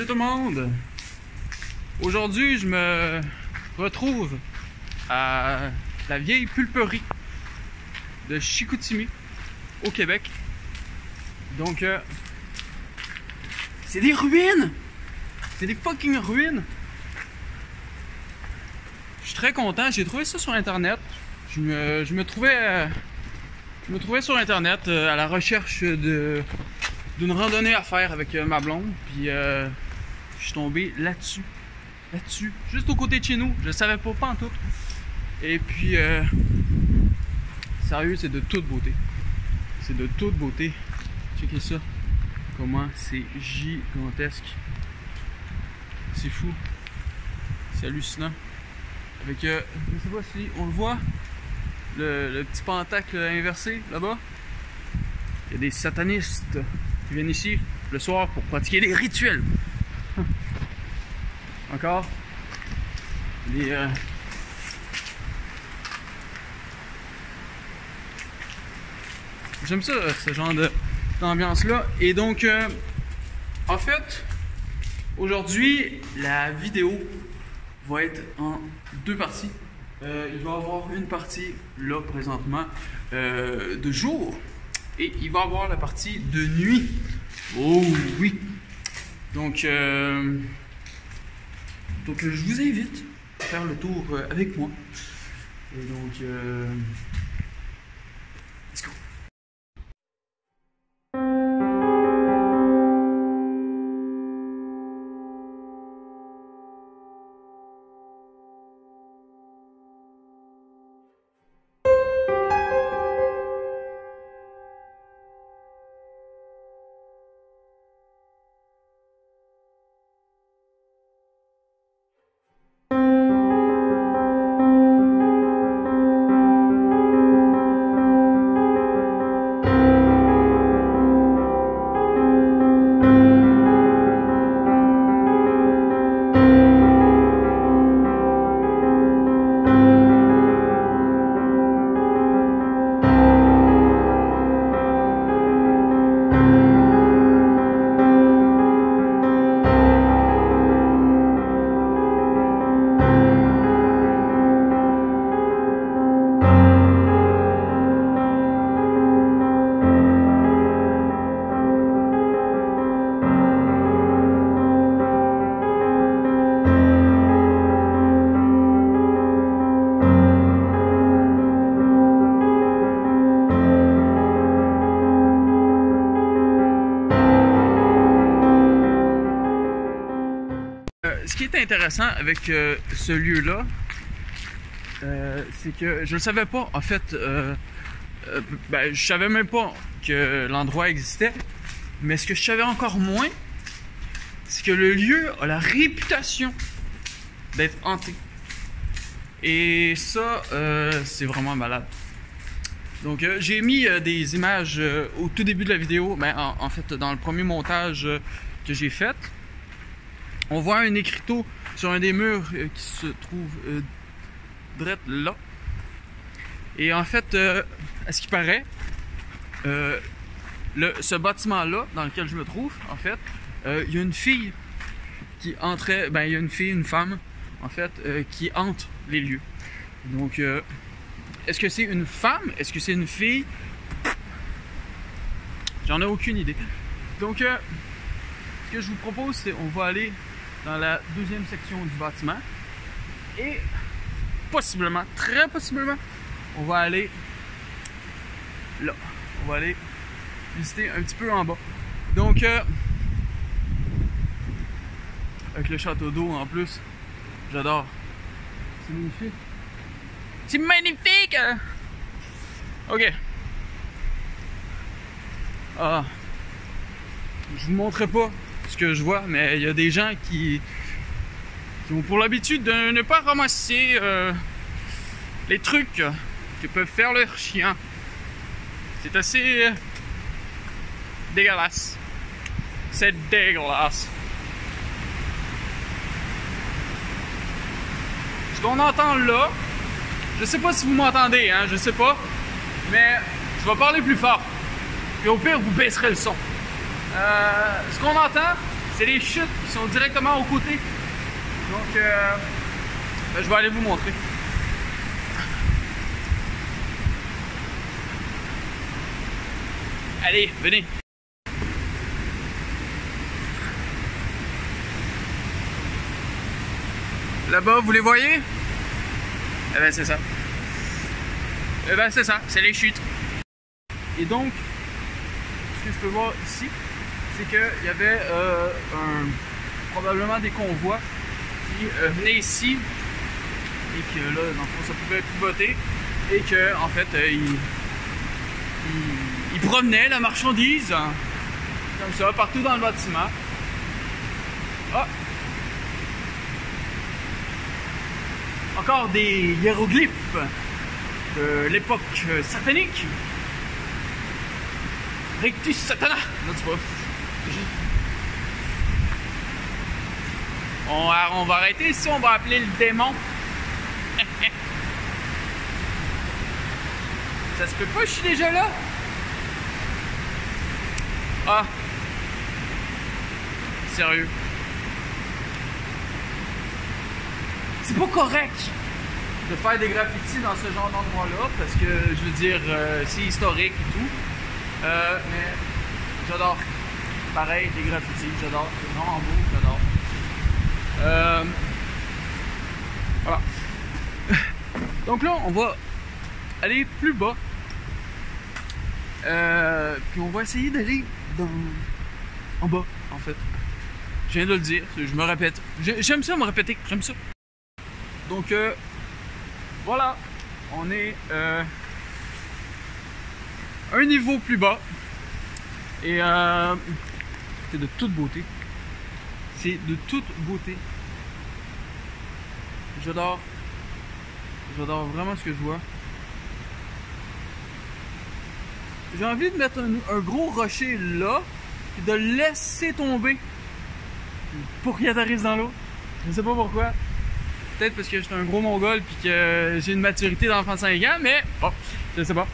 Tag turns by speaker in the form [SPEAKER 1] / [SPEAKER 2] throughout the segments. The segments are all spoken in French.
[SPEAKER 1] Salut tout le monde! Aujourd'hui, je me retrouve à la vieille pulperie de Chicoutimi, au Québec. Donc, c'est des ruines! C'est des fucking ruines! Je suis très content, j'ai trouvé ça sur internet. Je me trouvais sur internet à la recherche d'une randonnée à faire avec ma blonde, puis je suis tombé là-dessus, juste au côté de chez nous. Je le savais pas en tout. Et puis sérieux, c'est de toute beauté. C'est de toute beauté. Checkez ça, comment c'est gigantesque. C'est fou, c'est hallucinant. Avec je sais pas si on le voit, le petit pentacle inversé là-bas. Il y a des satanistes qui viennent ici le soir pour pratiquer des rituels. Encore des j'aime ça, ce genre d'ambiance là. Et donc en fait aujourd'hui la vidéo va être en deux parties. Il va y avoir une partie là présentement de jour et il va y avoir la partie de nuit. Oh oui! Donc je vous invite à faire le tour avec moi. Et donc let's go! Ce qui est intéressant avec ce lieu-là, c'est que je ne savais pas, en fait, je savais même pas que l'endroit existait, mais ce que je savais encore moins, c'est que le lieu a la réputation d'être hanté. Et ça, c'est vraiment malade. Donc j'ai mis des images au tout début de la vidéo, en fait dans le premier montage que j'ai fait. On voit un écriteau sur un des murs qui se trouve direct là. Et en fait, à ce qui paraît, ce bâtiment-là, dans lequel je me trouve, en fait, il y a une fille qui entrait, il y a une femme, en fait, qui hante les lieux. Donc, est-ce que c'est une femme? Est-ce que c'est une fille? J'en ai aucune idée. Donc, ce que je vous propose, c'est on va aller dans la deuxième section du bâtiment et possiblement, très possiblement, on va aller là. On va aller visiter un petit peu en bas. Donc, avec le château d'eau en plus, j'adore. C'est magnifique. C'est magnifique! Hein? Ok. Je vous montrerai pas ce que je vois, mais il y a des gens qui ont pour l'habitude de ne pas ramasser les trucs que peuvent faire leurs chiens. C'est assez dégueulasse. C'est dégueulasse. Ce qu'on entend là, je sais pas si vous m'entendez, hein, je sais pas, mais je vais parler plus fort. Et au pire, vous baisserez le son. Ce qu'on entend, c'est c'est les chutes qui sont directement aux côtés. Donc, je vais aller vous montrer. Allez, venez. Là-bas, vous les voyez? Eh ben, c'est ça. Eh ben, c'est ça, c'est les chutes. Et donc, ce que je peux voir ici, c'est qu'il y avait probablement des convois qui venaient ici et que là, dans le fond, ça pouvait pivoter et que, en fait, ils promenaient la marchandise comme ça, partout dans le bâtiment. Ah! Encore des hiéroglyphes de l'époque satanique. Rictus Satana. Non, tu vois. On va arrêter ici, on va appeler le démon. Ça se peut pas, je suis déjà là. Ah. Sérieux. C'est pas correct de faire des graffitis dans ce genre d'endroit-là parce que, je veux dire, c'est historique et tout. Mais j'adore. Pareil, les graffitis, j'adore. C'est vraiment beau, j'adore. Voilà. Donc là, on va aller plus bas. Puis on va essayer d'aller en bas, en fait. Je viens de le dire, je me répète. J'aime ça me répéter, j'aime ça. Donc, voilà, on est un niveau plus bas. Et c'est de toute beauté. C'est de toute beauté. J'adore. J'adore vraiment ce que je vois. J'ai envie de mettre un gros rocher là, et de le laisser tomber pour qu'il atterrisse dans l'eau. Je sais pas pourquoi. Peut-être parce que je suis un gros mongol puis que j'ai une maturité d'enfant de 5 ans, mais bon, je sais pas.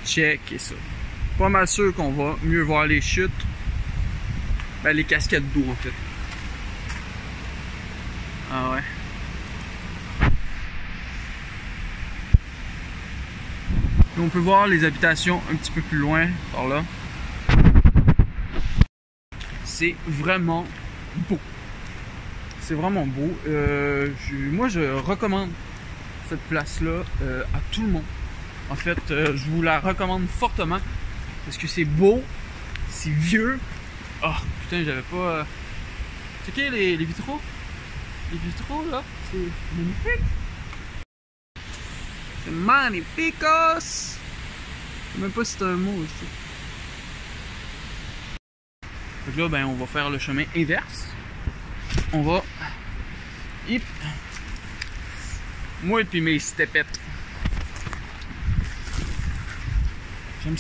[SPEAKER 1] Checkez ça. Pas mal sûr qu'on va mieux voir les chutes. Ben, les cascades d'eau en fait. Ah ouais. Et on peut voir les habitations un petit peu plus loin par là. C'est vraiment beau. C'est vraiment beau. Moi, je recommande cette place-là à tout le monde. En fait, je vous la recommande fortement parce que c'est beau, c'est vieux. Oh, putain, j'avais pas... Checkez les vitraux. Les vitraux, là, c'est magnifique. C'est magnificos. Je sais même pas si c'est un mot aussi. Donc là, ben, on va faire le chemin inverse. On va... Hip. Moi et puis mes stepettes. J'aime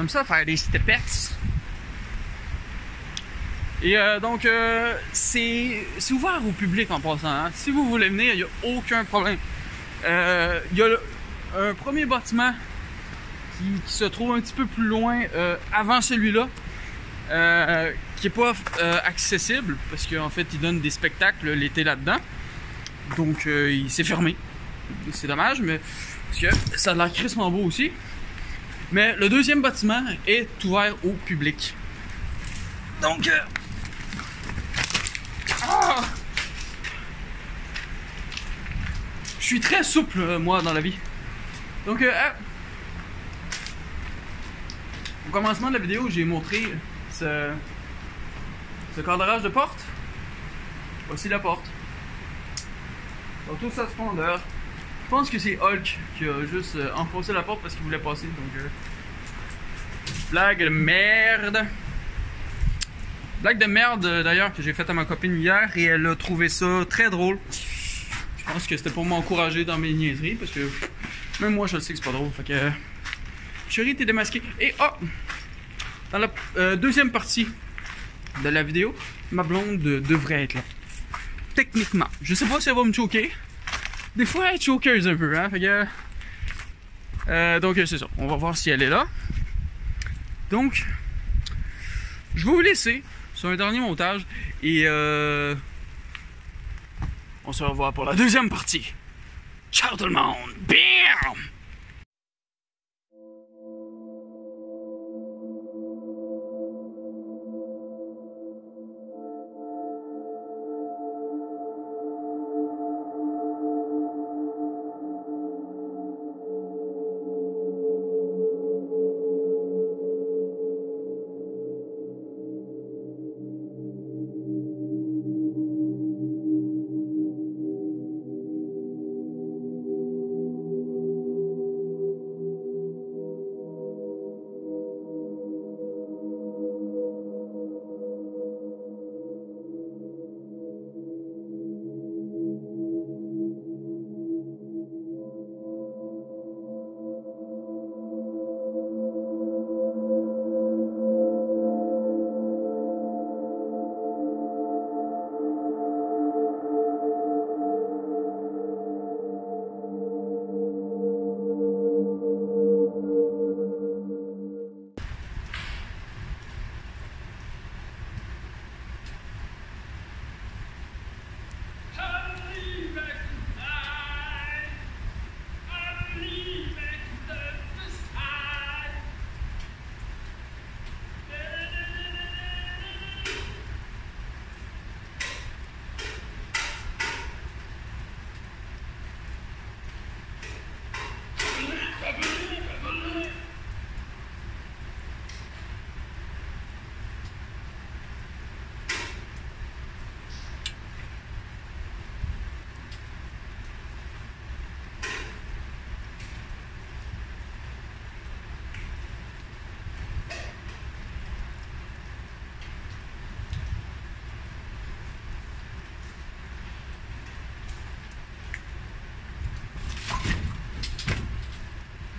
[SPEAKER 1] ça faire des stepettes. Et donc, c'est ouvert au public en passant. Hein. Si vous voulez venir, il n'y a aucun problème. Il y a un premier bâtiment qui se trouve un petit peu plus loin avant celui-là. Qui n'est pas accessible parce qu'en fait il donne des spectacles l'été là-dedans, donc il s'est fermé. C'est dommage, mais parce que ça a l'air crissement beau aussi. Mais le deuxième bâtiment est ouvert au public, donc je suis très souple moi dans la vie. Donc au commencement de la vidéo, j'ai montré ce cadrage de porte. Voici la porte. Dans toute sa splendeur. Je pense que c'est Hulk qui a juste enfoncé la porte parce qu'il voulait passer. Donc, blague de merde. Blague de merde d'ailleurs que j'ai faite à ma copine hier et elle a trouvé ça très drôle. Je pense que c'était pour m'encourager dans mes niaiseries parce que même moi je le sais que c'est pas drôle. Fait que chérie, t'es démasqué. Et dans la deuxième partie de la vidéo, ma blonde devrait être là. Techniquement. Je sais pas si elle va me choquer. Des fois, elle est choqueuse un peu, hein. Fait que, donc, c'est ça. On va voir si elle est là. Donc, je vais vous laisser sur un dernier montage et on se revoit pour la deuxième partie. Ciao tout le monde! Bam!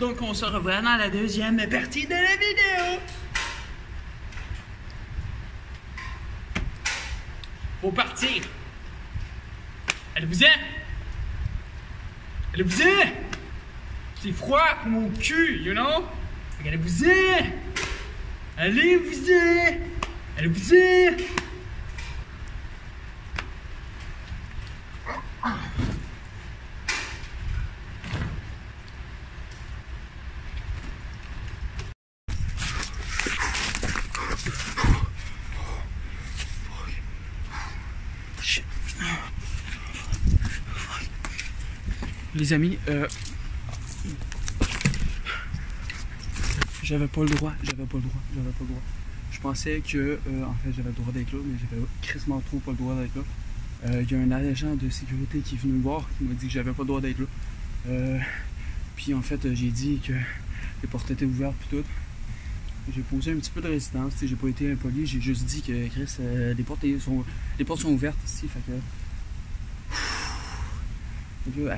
[SPEAKER 1] Donc on se revoit dans la deuxième partie de la vidéo. Faut partir. Allez-vous-en. Allez-vous-en. C'est froid pour mon cul, you know? Allez-vous-en. Allez-vous-en. Allez-vous-en. Les amis, j'avais pas le droit. Je pensais que, en fait, j'avais le droit d'être là, mais j'avais crissement trop pas le droit d'être là. Il y a un agent de sécurité qui est venu me voir, qui m'a dit que j'avais pas le droit d'être là. Puis en fait, j'ai dit que les portes étaient ouvertes puis tout. J'ai posé un petit peu de résistance, j'ai pas été impoli, j'ai juste dit que Chris, les portes sont ouvertes ici, fait que. Là,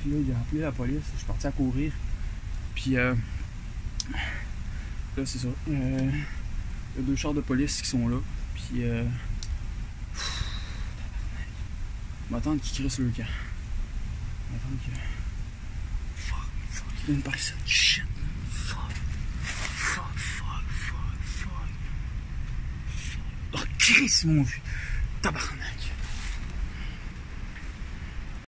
[SPEAKER 1] il a appelé la police, je suis parti à courir. Puis là, c'est ça. Il y a 2 chars de police qui sont là. Puis on va attendre qu'ils crissent le camp. On va attendre que. Fuck, il vient de parler ça. Shit. Fuck. Oh, Chris, mon vieux. Tabarnak.